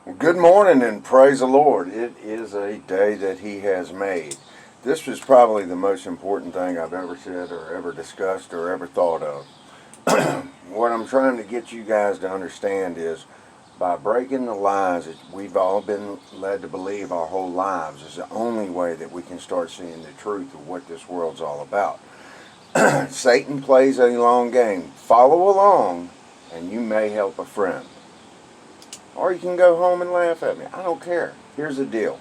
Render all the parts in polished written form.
Well, good morning and praise the Lord. It is a day that He has made. This was probably the most important thing I've ever said or ever discussed or ever thought of. What I'm trying to get you guys to understand is by breaking the lies that we've all been led to believe our whole lives is the only way that we can start seeing the truth of what this world's all about. Satan plays a long game. Follow along and you may help a friend. Or you can go home and laugh at me. I don't care. Here's the deal.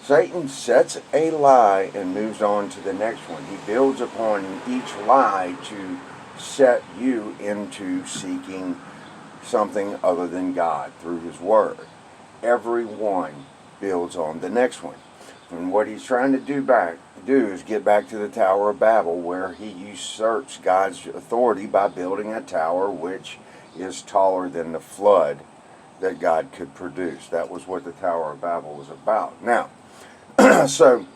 Satan sets a lie and moves on to the next one. He builds upon each lie to set you into seeking something other than God through His Word. Every one builds on the next one. And what he's trying to do is get back to the Tower of Babel, where he usurps God's authority by building a tower which is taller than the flood that God could produce. That was what the Tower of Babel was about. Now, so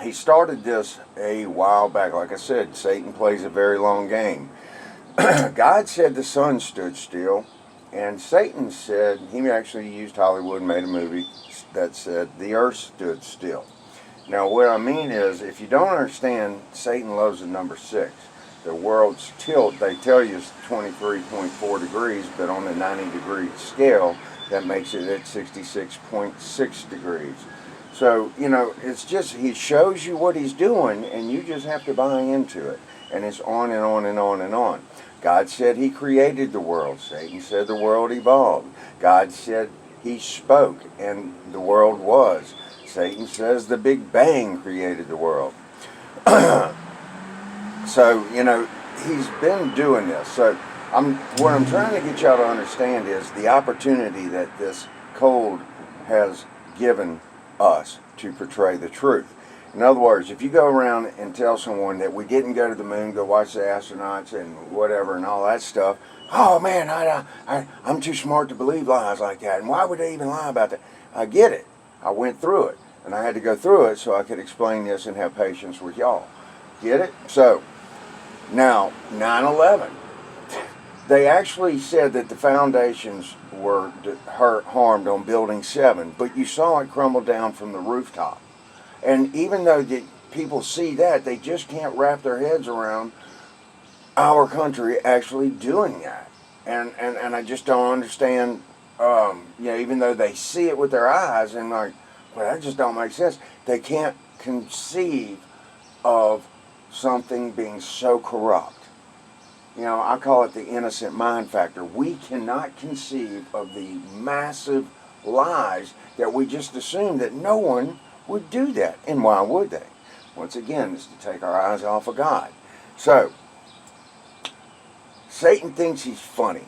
he started this a while back. Like I said, Satan plays a very long game. God said the sun stood still, and Satan said, he actually used Hollywood and made a movie that said the earth stood still. Now what I mean is, if you don't understand, Satan loves the number 6. The world's tilt, they tell you, is 23.4 degrees, but on the 90-degree scale, that makes it at 66.6 degrees. So, it's just, he shows you what he's doing, and you just have to buy into it. And it's on and on and on and on. God said he created the world. Satan said the world evolved. God said he spoke, and the world was. Satan says the Big Bang created the world. So, he's been doing this. So, what I'm trying to get y'all to understand is the opportunity that this cold has given us to portray the truth. In other words, if you go around and tell someone that we didn't go to the moon, go watch the astronauts and whatever and all that stuff, oh man, I'm too smart to believe lies like that. And why would they even lie about that? I get it. I went through it. And I had to go through it so I could explain this and have patience with y'all. Get it? So, now, 9/11. They actually said that the foundations were harmed on Building 7, but you saw it crumble down from the rooftop. And even though people see that, they just can't wrap their heads around our country actually doing that. And I just don't understand, even though they see it with their eyes and like, well, that just don't make sense. They can't conceive of something being so corrupt. I call it the innocent mind factor. We cannot conceive of the massive lies that we just assume that no one would do that. And why would they? Once again, it's to take our eyes off of God. So, Satan thinks he's funny.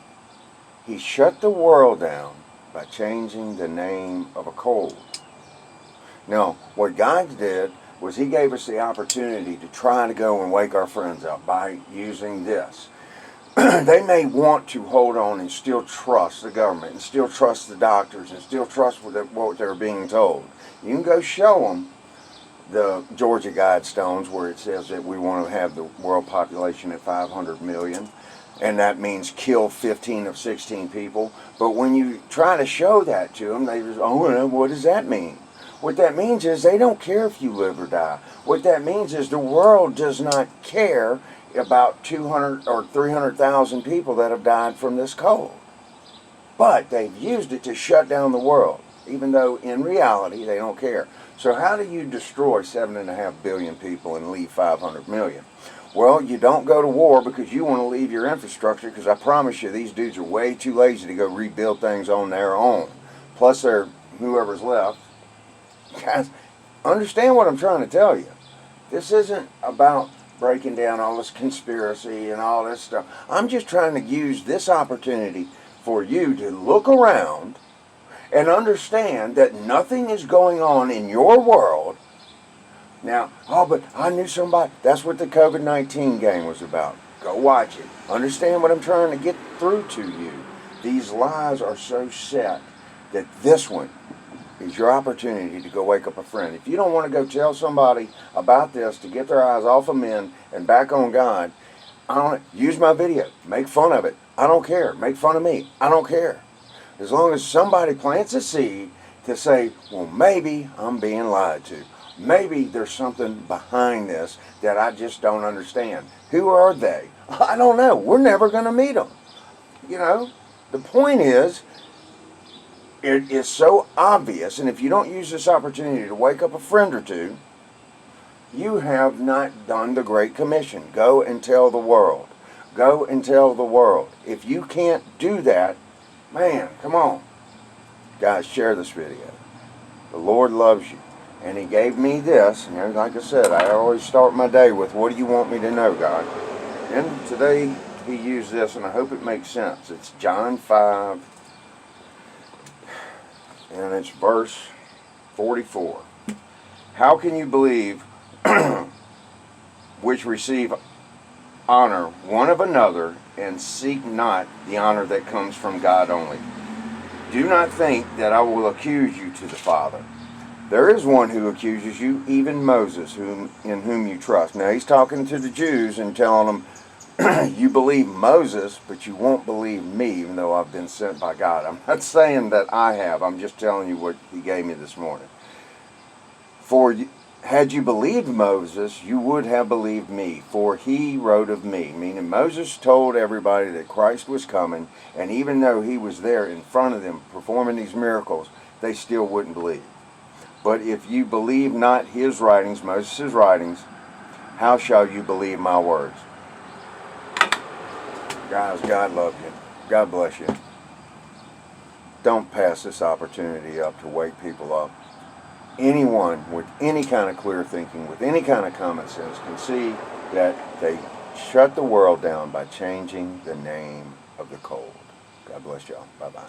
He shut the world down by changing the name of a cold. Now, what God did was he gave us the opportunity to try to go and wake our friends up by using this. They may want to hold on and still trust the government and still trust the doctors and still trust what they're being told. You can go show them the Georgia Guidestones where it says that we want to have the world population at 500 million, and that means kill 15 of 16 people. But when you try to show that to them, they just, oh, what does that mean? What that means is they don't care if you live or die. What that means is the world does not care about 200 or 300,000 people that have died from this cold. But they've used it to shut down the world, even though in reality they don't care. So how do you destroy 7.5 billion people and leave 500 million? Well, you don't go to war because you want to leave your infrastructure, because I promise you these dudes are way too lazy to go rebuild things on their own. Plus they're whoever's left. Guys, understand what I'm trying to tell you. This isn't about breaking down all this conspiracy and all this stuff. I'm just trying to use this opportunity for you to look around and understand that nothing is going on in your world. Now, but I knew somebody. That's what the COVID-19 game was about. Go watch it. Understand what I'm trying to get through to you. These lies are so set that this one is your opportunity to go wake up a friend. If you don't want to go tell somebody about this to get their eyes off of men and back on God, use my video. Make fun of it. I don't care. Make fun of me. I don't care. As long as somebody plants a seed to say, well, maybe I'm being lied to. Maybe there's something behind this that I just don't understand. Who are they? I don't know. We're never going to meet them. You know, the point is, it is so obvious, and if you don't use this opportunity to wake up a friend or two, you have not done the Great Commission. Go and tell the world. Go and tell the world. If you can't do that, man, come on. Guys, share this video. The Lord loves you. And He gave me this. And like I said, I always start my day with, what do you want me to know, God? And today He used this, and I hope it makes sense. It's John 5, and it's verse 44. How can you believe which receive honor one of another, and seek not the honor that comes from God only? Do not think that I will accuse you to the Father. There is one who accuses you, even Moses, in whom you trust. Now he's talking to the Jews and telling them, you believe Moses, but you won't believe me, even though I've been sent by God. I'm not saying that I have. I'm just telling you what He gave me this morning. For had you believed Moses, you would have believed me, for he wrote of me. Meaning Moses told everybody that Christ was coming, and even though he was there in front of them performing these miracles, they still wouldn't believe. But if you believe not his writings, Moses' writings, how shall you believe my words? Guys, God loves you. God bless you. Don't pass this opportunity up to wake people up. Anyone with any kind of clear thinking, with any kind of common sense, can see that they shut the world down by changing the name of the cold. God bless y'all. Bye-bye.